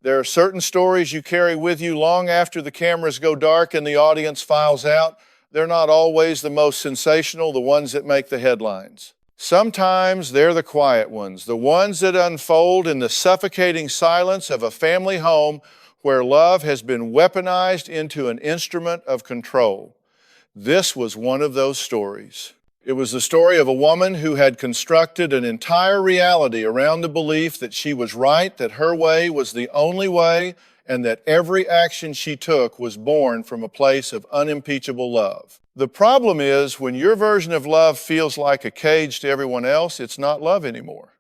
There are certain stories you carry with you long after the cameras go dark and the audience files out. They're not always the most sensational, the ones that make the headlines. Sometimes they're the quiet ones, the ones that unfold in the suffocating silence of a family home where love has been weaponized into an instrument of control. This was one of those stories. It was the story of a woman who had constructed an entire reality around the belief that she was right, that her way was the only way, and that every action she took was born from a place of unimpeachable love. The problem is, when your version of love feels like a cage to everyone else, it's not love anymore.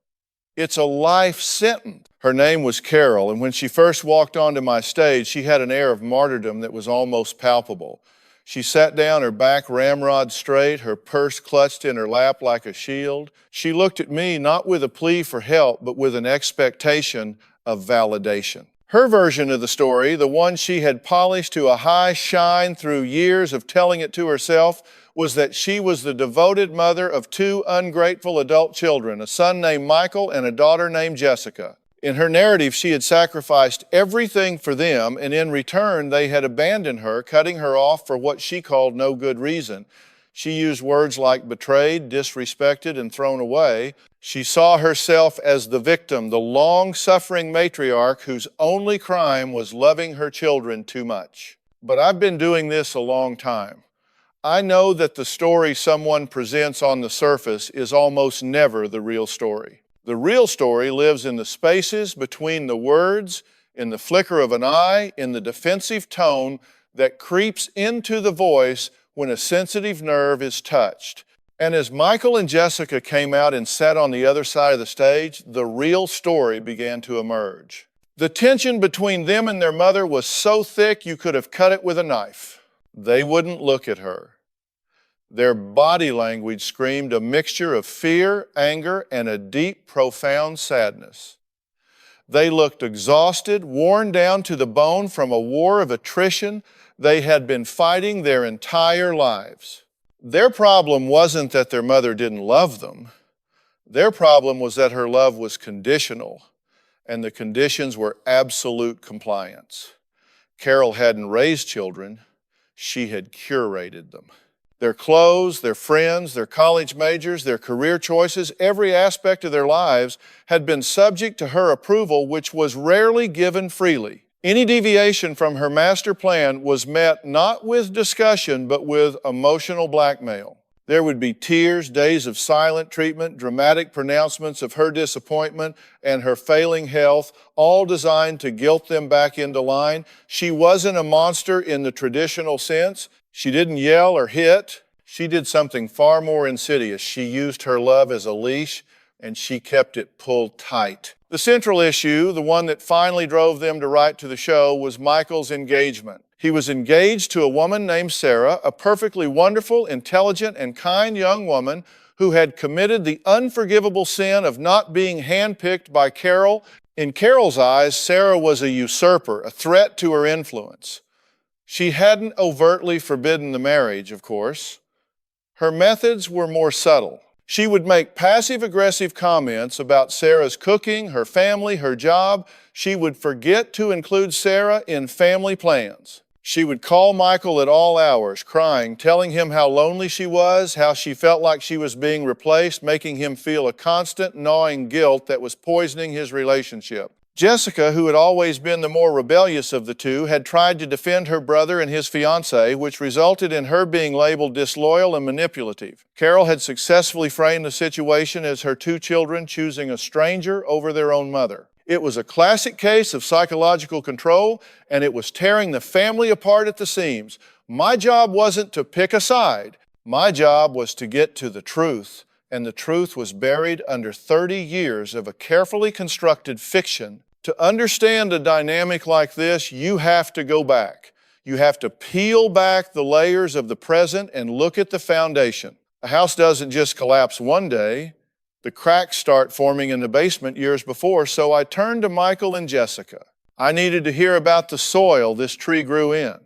It's a life sentence. Her name was Carol, and when she first walked onto my stage, she had an air of martyrdom that was almost palpable. She sat down, her back ramrod straight, her purse clutched in her lap like a shield. She looked at me not with a plea for help, but with an expectation of validation. Her version of the story, the one she had polished to a high shine through years of telling it to herself, was that she was the devoted mother of two ungrateful adult children, a son named Michael and a daughter named Jessica. In her narrative, she had sacrificed everything for them, and in return, they had abandoned her, cutting her off for what she called no good reason. She used words like betrayed, disrespected, and thrown away. She saw herself as the victim, the long-suffering matriarch whose only crime was loving her children too much. But I've been doing this a long time. I know that the story someone presents on the surface is almost never the real story. The real story lives in the spaces between the words, in the flicker of an eye, in the defensive tone that creeps into the voice when a sensitive nerve is touched. And as Michael and Jessica came out and sat on the other side of the stage, the real story began to emerge. The tension between them and their mother was so thick you could have cut it with a knife. They wouldn't look at her. Their body language screamed a mixture of fear, anger, and a deep, profound sadness. They looked exhausted, worn down to the bone from a war of attrition they had been fighting their entire lives. Their problem wasn't that their mother didn't love them. Their problem was that her love was conditional, and the conditions were absolute compliance. Carol hadn't raised children, she had curated them. Their clothes, their friends, their college majors, their career choices, every aspect of their lives had been subject to her approval, which was rarely given freely. Any deviation from her master plan was met not with discussion, but with emotional blackmail. There would be tears, days of silent treatment, dramatic pronouncements of her disappointment and her failing health, all designed to guilt them back into line. She wasn't a monster in the traditional sense. She didn't yell or hit. She did something far more insidious. She used her love as a leash, and she kept it pulled tight. The central issue, the one that finally drove them to write to the show, was Michael's engagement. He was engaged to a woman named Sarah, a perfectly wonderful, intelligent, and kind young woman who had committed the unforgivable sin of not being handpicked by Carol. In Carol's eyes, Sarah was a usurper, a threat to her influence. She hadn't overtly forbidden the marriage, of course. Her methods were more subtle. She would make passive-aggressive comments about Sarah's cooking, her family, her job. She would forget to include Sarah in family plans. She would call Michael at all hours, crying, telling him how lonely she was, how she felt like she was being replaced, making him feel a constant gnawing guilt that was poisoning his relationship. Jessica, who had always been the more rebellious of the two, had tried to defend her brother and his fiancée, which resulted in her being labeled disloyal and manipulative. Carol had successfully framed the situation as her two children choosing a stranger over their own mother. It was a classic case of psychological control, and it was tearing the family apart at the seams. My job wasn't to pick a side. My job was to get to the truth, and the truth was buried under 30 years of a carefully constructed fiction. To understand a dynamic like this, you have to go back. You have to peel back the layers of the present and look at the foundation. A house doesn't just collapse one day. The cracks start forming in the basement years before, so I turned to Michael and Jessica. I needed to hear about the soil this tree grew in.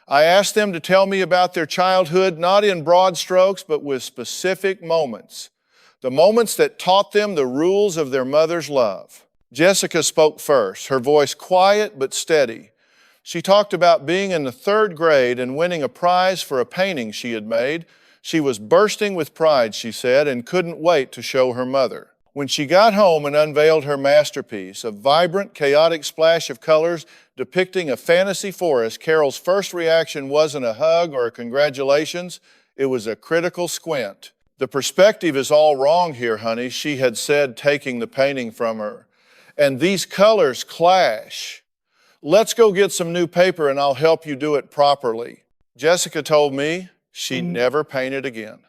I asked them to tell me about their childhood, not in broad strokes, but with specific moments. The moments that taught them the rules of their mother's love. Jessica spoke first, her voice quiet but steady. She talked about being in the 3rd grade and winning a prize for a painting she had made. She was bursting with pride, she said, and couldn't wait to show her mother. When she got home and unveiled her masterpiece, a vibrant, chaotic splash of colors depicting a fantasy forest, Carol's first reaction wasn't a hug or a congratulations. It was a critical squint. "The perspective is all wrong here, honey," she had said, taking the painting from her. "And these colors clash. Let's go get some new paper and I'll help you do it properly." Jessica told me she never painted again.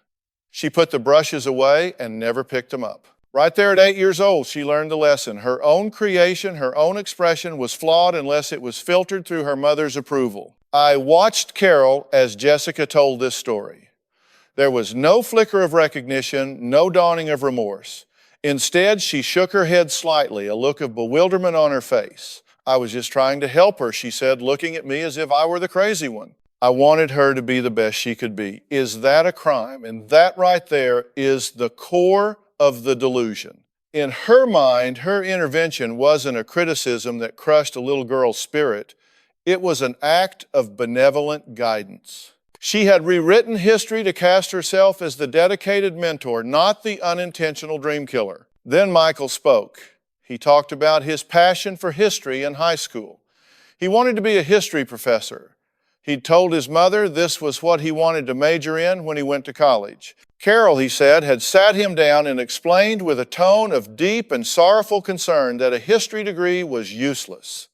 She put the brushes away and never picked them up. Right there at 8 years old, she learned the lesson. Her own creation, her own expression was flawed unless it was filtered through her mother's approval. I watched Carol as Jessica told this story. There was no flicker of recognition, no dawning of remorse. Instead, she shook her head slightly, a look of bewilderment on her face. "I was just trying to help her," she said, looking at me as if I were the crazy one. I wanted her to be the best she could be. Is that a crime? And that right there is the core of the delusion. In her mind, her intervention wasn't a criticism that crushed a little girl's spirit. It was an act of benevolent guidance. She had rewritten history to cast herself as the dedicated mentor, not the unintentional dream killer. Then Michael spoke. He talked about his passion for history in high school. He wanted to be a history professor. He'd told his mother this was what he wanted to major in when he went to college. Carol, he said, had sat him down and explained with a tone of deep and sorrowful concern that a history degree was useless.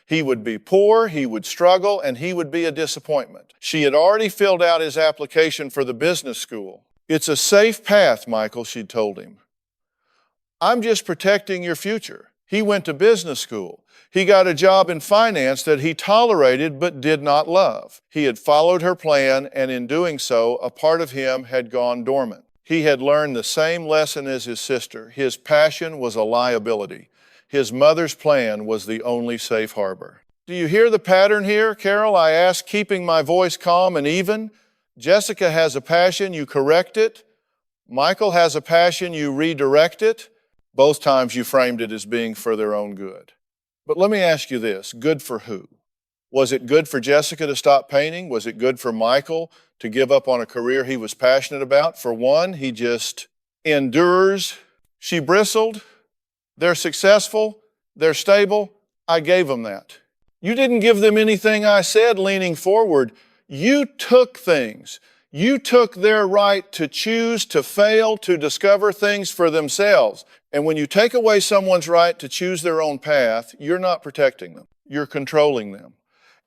He would be poor, he would struggle, and he would be a disappointment. She had already filled out his application for the business school. "It's a safe path, Michael," she'd told him. "I'm just protecting your future." He went to business school. He got a job in finance that he tolerated but did not love. He had followed her plan, and in doing so, a part of him had gone dormant. He had learned the same lesson as his sister. His passion was a liability. His mother's plan was the only safe harbor. "Do you hear the pattern here, Carol?" I asked, keeping my voice calm and even. "Jessica has a passion, you correct it. Michael has a passion, you redirect it. Both times you framed it as being for their own good. But let me ask you this, good for who? Was it good for Jessica to stop painting? Was it good for Michael to give up on a career he was passionate about? For one, he just endures. She bristled. They're successful. They're stable. I gave them that. You didn't give them anything I said, leaning forward. You took things. You took their right to choose, to fail, to discover things for themselves. And when you take away someone's right to choose their own path, you're not protecting them. You're controlling them.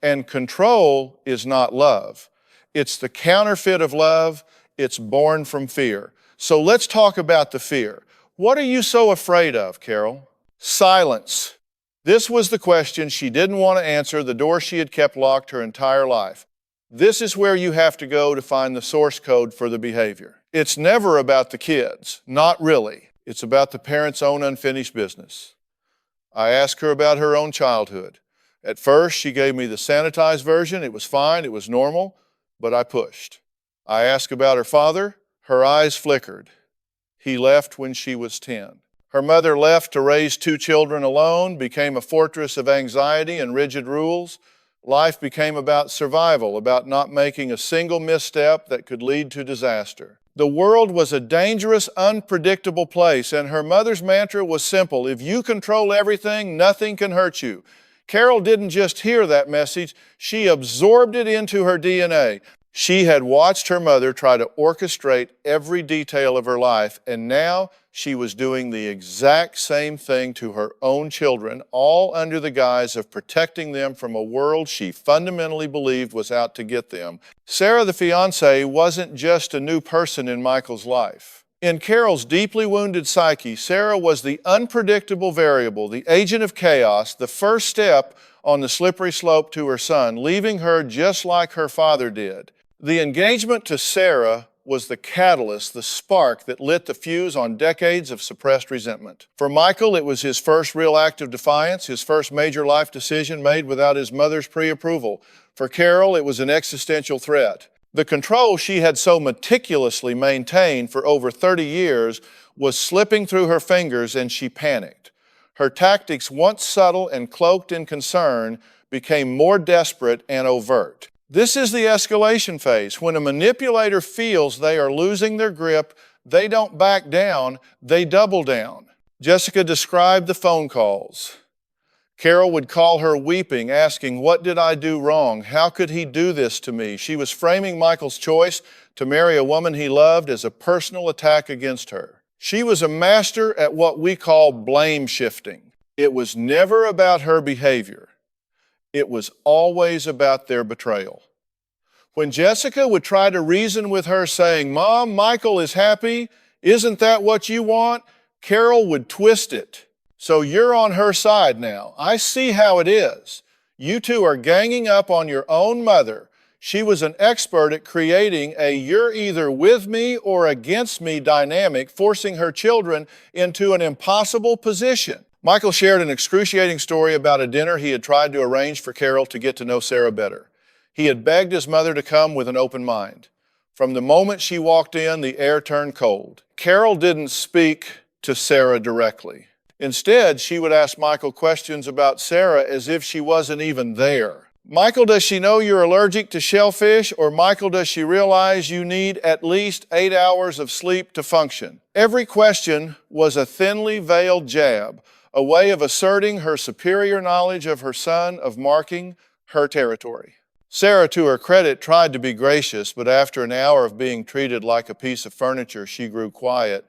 And control is not love. It's the counterfeit of love. It's born from fear. So let's talk about the fear. What are you so afraid of, Carol? Silence. This was the question she didn't want to answer, the door she had kept locked her entire life. This is where you have to go to find the source code for the behavior. It's never about the kids, not really. It's about the parent's own unfinished business. I asked her about her own childhood. At first, she gave me the sanitized version. It was fine, it was normal, but I pushed. I asked about her father. Her eyes flickered. He left when she was 10. Her mother left to raise 2 children alone, became a fortress of anxiety and rigid rules. Life became about survival, about not making a single misstep that could lead to disaster. The world was a dangerous, unpredictable place, and her mother's mantra was simple: if you control everything, nothing can hurt you. Carol didn't just hear that message, she absorbed it into her DNA. She had watched her mother try to orchestrate every detail of her life, and now she was doing the exact same thing to her own children, all under the guise of protecting them from a world she fundamentally believed was out to get them. Sarah, the fiancée, wasn't just a new person in Michael's life. In Carol's deeply wounded psyche, Sarah was the unpredictable variable, the agent of chaos, the first step on the slippery slope to her son, leaving her just like her father did. The engagement to Sarah was the catalyst, the spark that lit the fuse on decades of suppressed resentment. For Michael, it was his first real act of defiance, his first major life decision made without his mother's pre-approval. For Carol, it was an existential threat. The control she had so meticulously maintained for over 30 years was slipping through her fingers, and she panicked. Her tactics, once subtle and cloaked in concern, became more desperate and overt. This is the escalation phase. When a manipulator feels they are losing their grip, they don't back down, they double down. Jessica described the phone calls. Carol would call her weeping, asking, "What did I do wrong? How could he do this to me?" She was framing Michael's choice to marry a woman he loved as a personal attack against her. She was a master at what we call blame shifting. It was never about her behavior. It was always about their betrayal. When Jessica would try to reason with her saying, "Mom, Michael is happy. Isn't that what you want?" Carol would twist it. "So you're on her side now. I see how it is. You two are ganging up on your own mother." She was an expert at creating a "you're either with me or against me" dynamic, forcing her children into an impossible position. Michael shared an excruciating story about a dinner he had tried to arrange for Carol to get to know Sarah better. He had begged his mother to come with an open mind. From the moment she walked in, the air turned cold. Carol didn't speak to Sarah directly. Instead, she would ask Michael questions about Sarah as if she wasn't even there. "Michael, does she know you're allergic to shellfish?" Or, "Michael, does she realize you need at least 8 hours of sleep to function?" Every question was a thinly veiled jab, a way of asserting her superior knowledge of her son, of marking her territory. Sarah, to her credit, tried to be gracious, but after an hour of being treated like a piece of furniture, she grew quiet.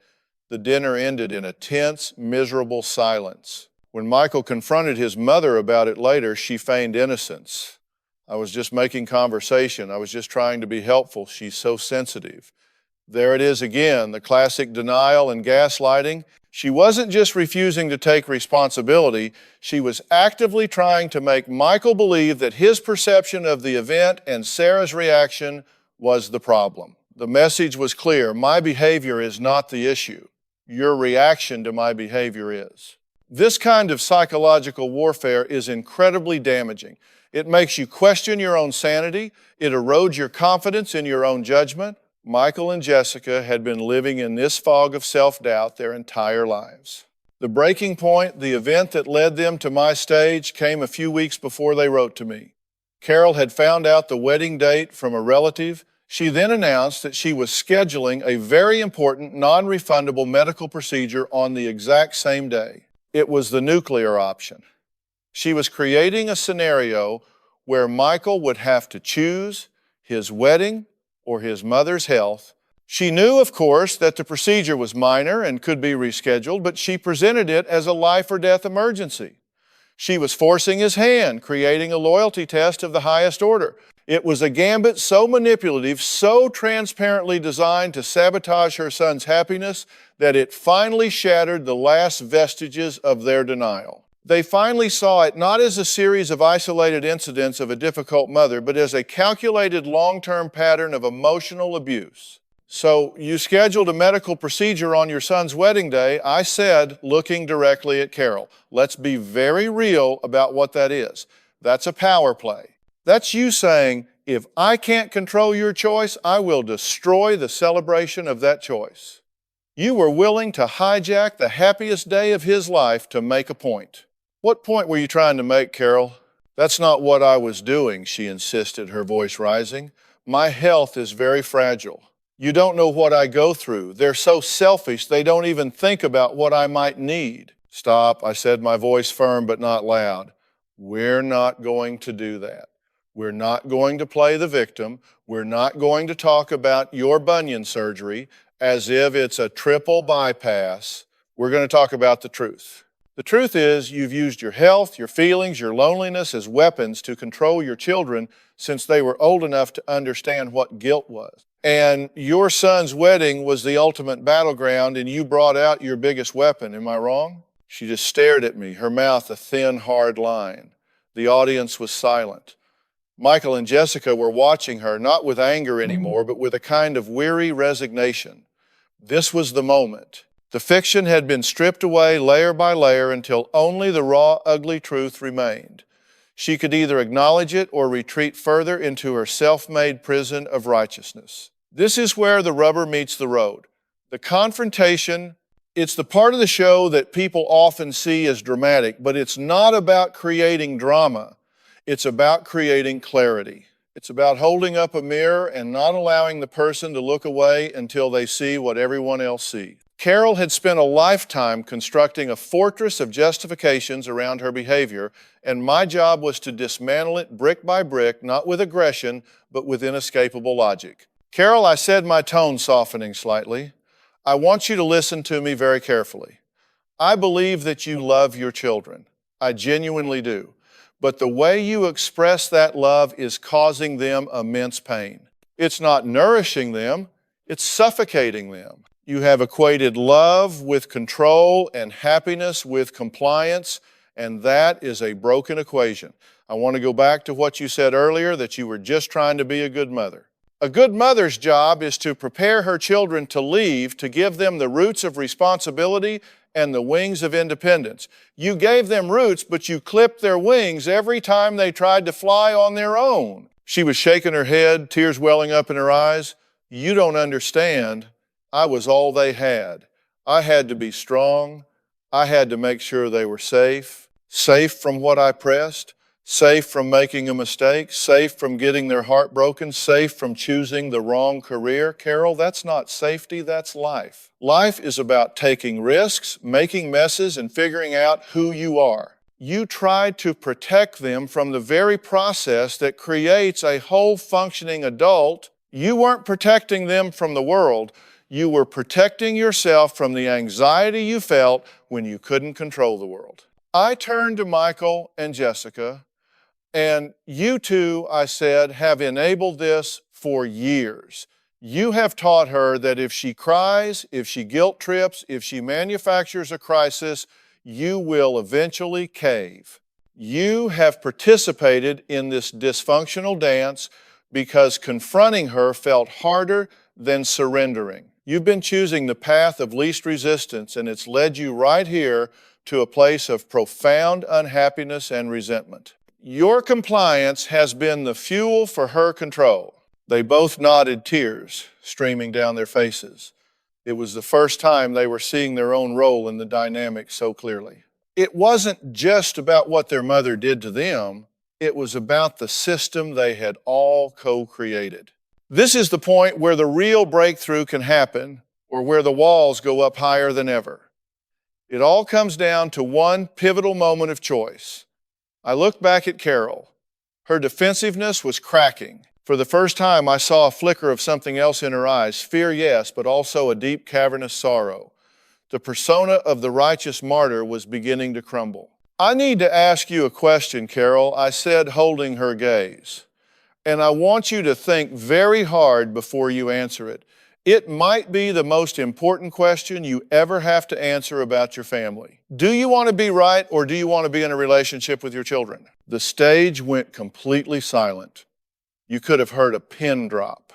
The dinner ended in a tense, miserable silence. When Michael confronted his mother about it later, she feigned innocence. "I was just making conversation. I was just trying to be helpful. She's so sensitive." There it is again, the classic denial and gaslighting. She wasn't just refusing to take responsibility, she was actively trying to make Michael believe that his perception of the event and Sarah's reaction was the problem. The message was clear: my behavior is not the issue. Your reaction to my behavior is. This kind of psychological warfare is incredibly damaging. It makes you question your own sanity. It erodes your confidence in your own judgment. Michael and Jessica had been living in this fog of self-doubt their entire lives. The breaking point, the event that led them to my stage, came a few weeks before they wrote to me. Carol had found out the wedding date from a relative. She then announced that she was scheduling a very important, non-refundable medical procedure on the exact same day. It was the nuclear option. She was creating a scenario where Michael would have to choose his wedding or his mother's health. She knew, of course, that the procedure was minor and could be rescheduled, but she presented it as a life or death emergency. She was forcing his hand, creating a loyalty test of the highest order. It was a gambit so manipulative, so transparently designed to sabotage her son's happiness that it finally shattered the last vestiges of their denial. They finally saw it not as a series of isolated incidents of a difficult mother, but as a calculated long-term pattern of emotional abuse. "So you scheduled a medical procedure on your son's wedding day," I said, looking directly at Carol. "Let's be very real about what that is. That's a power play. That's you saying, if I can't control your choice, I will destroy the celebration of that choice." You were willing to hijack the happiest day of his life to make a point. "What point were you trying to make, Carol?" "That's not what I was doing," she insisted, her voice rising. "My health is very fragile. You don't know what I go through. They're so selfish, they don't even think about what I might need." "Stop," I said, my voice firm but not loud. "We're not going to do that. We're not going to play the victim. We're not going to talk about your bunion surgery as if it's a triple bypass. We're going to talk about the truth. The truth is, you've used your health, your feelings, your loneliness as weapons to control your children since they were old enough to understand what guilt was. And your son's wedding was the ultimate battleground, and you brought out your biggest weapon. Am I wrong?" She just stared at me, her mouth a thin, hard line. The audience was silent. Michael and Jessica were watching her, not with anger anymore, but with a kind of weary resignation. This was the moment. The fiction had been stripped away layer by layer until only the raw, ugly truth remained. She could either acknowledge it or retreat further into her self-made prison of righteousness. This is where the rubber meets the road. The confrontation It's the part of the show that people often see as dramatic, but it's not about creating drama. It's about creating clarity. It's about holding up a mirror and not allowing the person to look away until they see what everyone else sees. Carol had spent a lifetime constructing a fortress of justifications around her behavior, and my job was to dismantle it brick by brick, not with aggression, but with inescapable logic. Carol, I said, my tone softening slightly, I want you to listen to me very carefully. I believe that you love your children. I genuinely do. But the way you express that love is causing them immense pain. It's not nourishing them, it's suffocating them. You have equated love with control and happiness with compliance, and that is a broken equation. I want to go back to what you said earlier, that you were just trying to be a good mother. A good mother's job is to prepare her children to leave, to give them the roots of responsibility and the wings of independence. You gave them roots, but you clipped their wings every time they tried to fly on their own. She was shaking her head, tears welling up in her eyes. You don't understand. I was all they had. I had to be strong. I had to make sure they were safe from what I pressed, safe from making a mistake, safe from getting their heart broken, safe from choosing the wrong career. Carol, that's not safety, that's life. Life is about taking risks, making messes, and figuring out who you are. You tried to protect them from the very process that creates a whole functioning adult. You weren't protecting them from the world. You were protecting yourself from the anxiety you felt when you couldn't control the world. I turned to Michael and Jessica, and you two, I said, have enabled this for years. You have taught her that if she cries, if she guilt trips, if she manufactures a crisis, you will eventually cave. You have participated in this dysfunctional dance because confronting her felt harder than surrendering. You've been choosing the path of least resistance, and it's led you right here to a place of profound unhappiness and resentment. Your compliance has been the fuel for her control. They both nodded, tears streaming down their faces. It was the first time they were seeing their own role in the dynamic so clearly. It wasn't just about what their mother did to them. It was about the system they had all co-created. This is the point where the real breakthrough can happen, or where the walls go up higher than ever. It all comes down to one pivotal moment of choice. I looked back at Carol. Her defensiveness was cracking. For the first time, I saw a flicker of something else in her eyes. Fear, yes, but also a deep, cavernous sorrow. The persona of the righteous martyr was beginning to crumble. I need to ask you a question, Carol, I said, holding her gaze. And I want you to think very hard before you answer it. It might be the most important question you ever have to answer about your family. Do you want to be right, or do you want to be in a relationship with your children? The stage went completely silent. You could have heard a pin drop.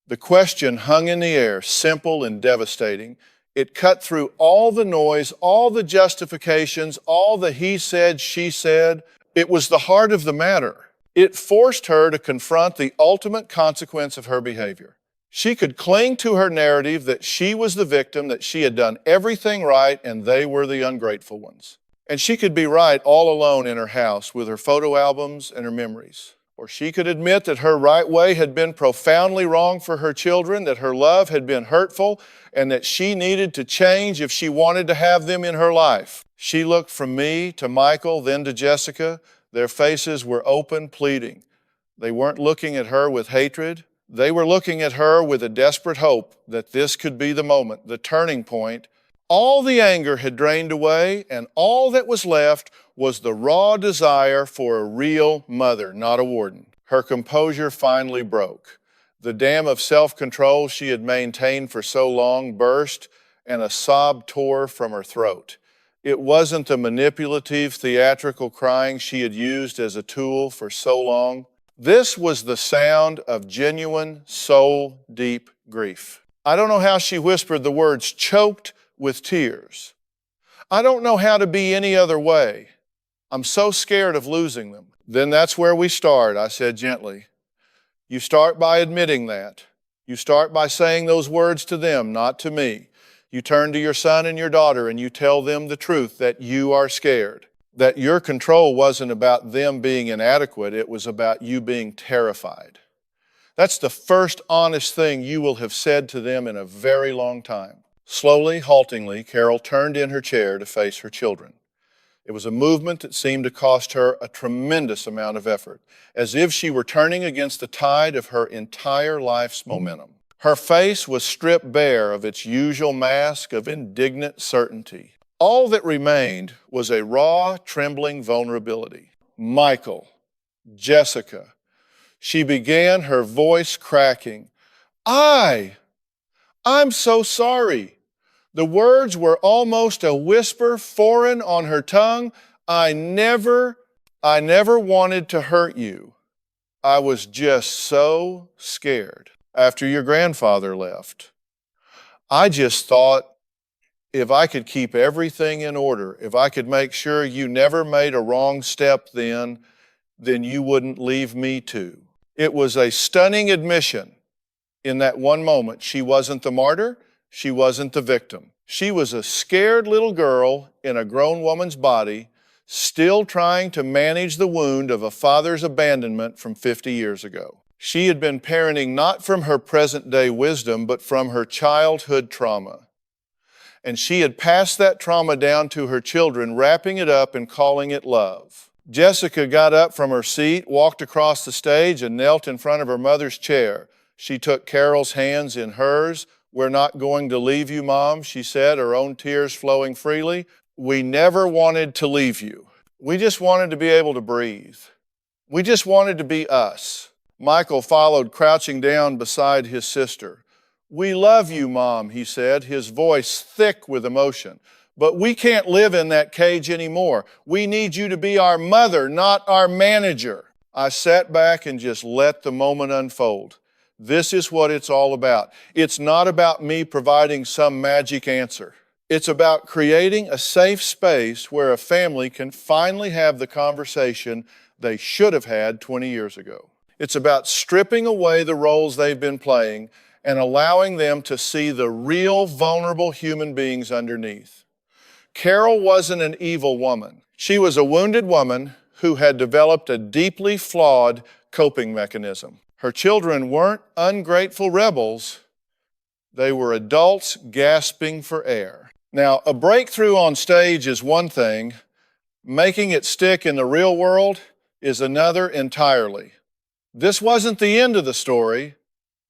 The question hung in the air, simple and devastating. It cut through all the noise, all the justifications, all the he said, she said. It was the heart of the matter. It forced her to confront the ultimate consequence of her behavior. She could cling to her narrative that she was the victim, that she had done everything right, and they were the ungrateful ones. And she could be right all alone in her house with her photo albums and her memories. Or she could admit that her right way had been profoundly wrong for her children, that her love had been hurtful, and that she needed to change if she wanted to have them in her life. She looked from me to Michael, then to Jessica. Their faces were open, pleading. They weren't looking at her with hatred. They were looking at her with a desperate hope that this could be the moment, the turning point. All the anger had drained away, and all that was left was the raw desire for a real mother, not a warden. Her composure finally broke. The dam of self-control she had maintained for so long burst, and a sob tore from her throat. It wasn't the manipulative, theatrical crying she had used as a tool for so long. This was the sound of genuine, soul-deep grief. I don't know how she whispered the words, choked with tears. I don't know how to be any other way. I'm so scared of losing them. Then that's where we start, I said gently. You start by admitting that. You start by saying those words to them, not to me. You turn to your son and your daughter and you tell them the truth that you are scared, that your control wasn't about them being inadequate, it was about you being terrified. That's the first honest thing you will have said to them in a very long time. Slowly, haltingly, Carol turned in her chair to face her children. It was a movement that seemed to cost her a tremendous amount of effort, as if she were turning against the tide of her entire life's momentum. Her face was stripped bare of its usual mask of indignant certainty. All that remained was a raw, trembling vulnerability. Michael, Jessica. She began, her voice cracking. I'm so sorry. The words were almost a whisper, foreign on her tongue. I never wanted to hurt you. I was just so scared. After your grandfather left, I just thought if I could keep everything in order, if I could make sure you never made a wrong step then you wouldn't leave me too. It was a stunning admission in that one moment. She wasn't the martyr. She wasn't the victim. She was a scared little girl in a grown woman's body, still trying to manage the wound of a father's abandonment from 50 years ago. She had been parenting not from her present-day wisdom, but from her childhood trauma. And she had passed that trauma down to her children, wrapping it up and calling it love. Jessica got up from her seat, walked across the stage, and knelt in front of her mother's chair. She took Carol's hands in hers. We're not going to leave you, Mom, she said, her own tears flowing freely. We never wanted to leave you. We just wanted to be able to breathe. We just wanted to be us. Michael followed, crouching down beside his sister. We love you, Mom, he said, his voice thick with emotion. But we can't live in that cage anymore. We need you to be our mother, not our manager. I sat back and just let the moment unfold. This is what it's all about. It's not about me providing some magic answer. It's about creating a safe space where a family can finally have the conversation they should have had 20 years ago. It's about stripping away the roles they've been playing and allowing them to see the real vulnerable human beings underneath. Carol wasn't an evil woman. She was a wounded woman who had developed a deeply flawed coping mechanism. Her children weren't ungrateful rebels. They were adults gasping for air. Now, a breakthrough on stage is one thing. Making it stick in the real world is another entirely. This wasn't the end of the story.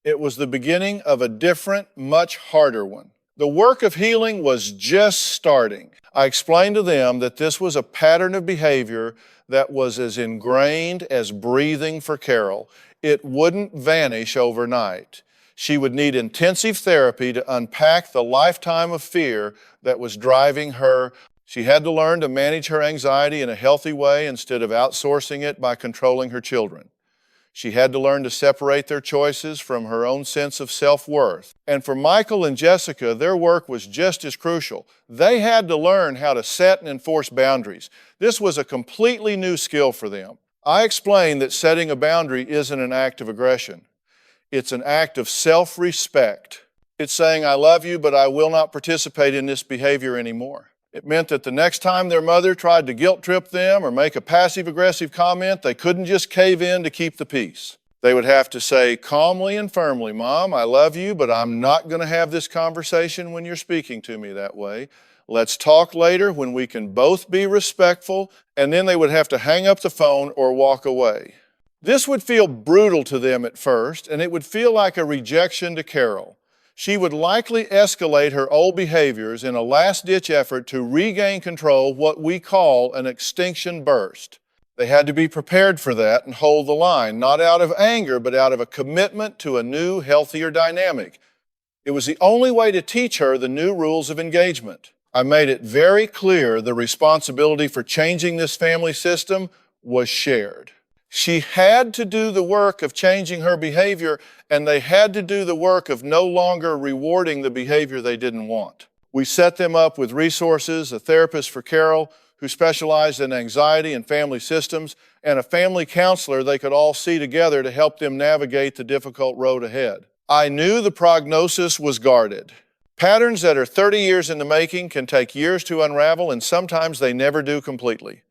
It was the beginning of a different, much harder one. The work of healing was just starting. I explained to them that this was a pattern of behavior that was as ingrained as breathing for Carol. It wouldn't vanish overnight. She would need intensive therapy to unpack the lifetime of fear that was driving her. She had to learn to manage her anxiety in a healthy way instead of outsourcing it by controlling her children. She had to learn to separate their choices from her own sense of self-worth. And for Michael and Jessica, their work was just as crucial. They had to learn how to set and enforce boundaries. This was a completely new skill for them. I explained that setting a boundary isn't an act of aggression. It's an act of self-respect. It's saying, I love you, but I will not participate in this behavior anymore. It meant that the next time their mother tried to guilt trip them or make a passive-aggressive comment, they couldn't just cave in to keep the peace. They would have to say calmly and firmly, Mom, I love you, but I'm not going to have this conversation when you're speaking to me that way. Let's talk later when we can both be respectful, and then they would have to hang up the phone or walk away. This would feel brutal to them at first, and it would feel like a rejection to Carol. She would likely escalate her old behaviors in a last-ditch effort to regain control, what we call an extinction burst. They had to be prepared for that and hold the line, not out of anger, but out of a commitment to a new, healthier dynamic. It was the only way to teach her the new rules of engagement. I made it very clear the responsibility for changing this family system was shared. She had to do the work of changing her behavior, and they had to do the work of no longer rewarding the behavior they didn't want. We set them up with resources, a therapist for Carol who specialized in anxiety and family systems, and a family counselor they could all see together to help them navigate the difficult road ahead. I knew the prognosis was guarded. Patterns that are 30 years in the making can take years to unravel, and sometimes they never do completely.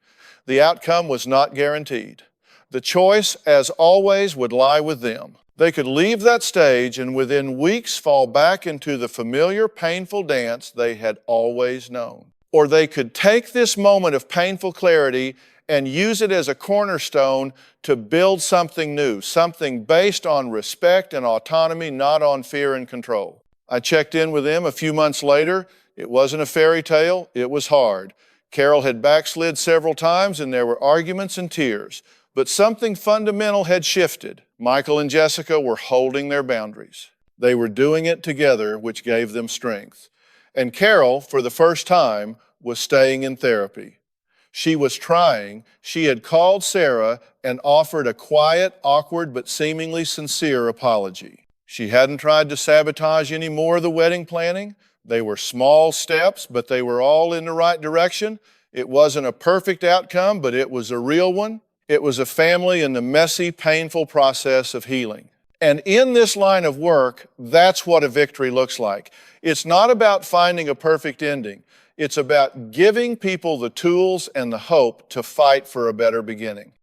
The outcome was not guaranteed. The choice, as always, would lie with them. They could leave that stage and within weeks fall back into the familiar, painful dance they had always known. Or they could take this moment of painful clarity and use it as a cornerstone to build something new, something based on respect and autonomy, not on fear and control. I checked in with them a few months later. It wasn't a fairy tale, it was hard. Carol had backslid several times and there were arguments and tears. But something fundamental had shifted. Michael and Jessica were holding their boundaries. They were doing it together, which gave them strength. And Carol, for the first time, was staying in therapy. She was trying. She had called Sarah and offered a quiet, awkward, but seemingly sincere apology. She hadn't tried to sabotage any more of the wedding planning. They were small steps, but they were all in the right direction. It wasn't a perfect outcome, but it was a real one. It was a family in the messy, painful process of healing. And in this line of work, that's what a victory looks like. It's not about finding a perfect ending. It's about giving people the tools and the hope to fight for a better beginning.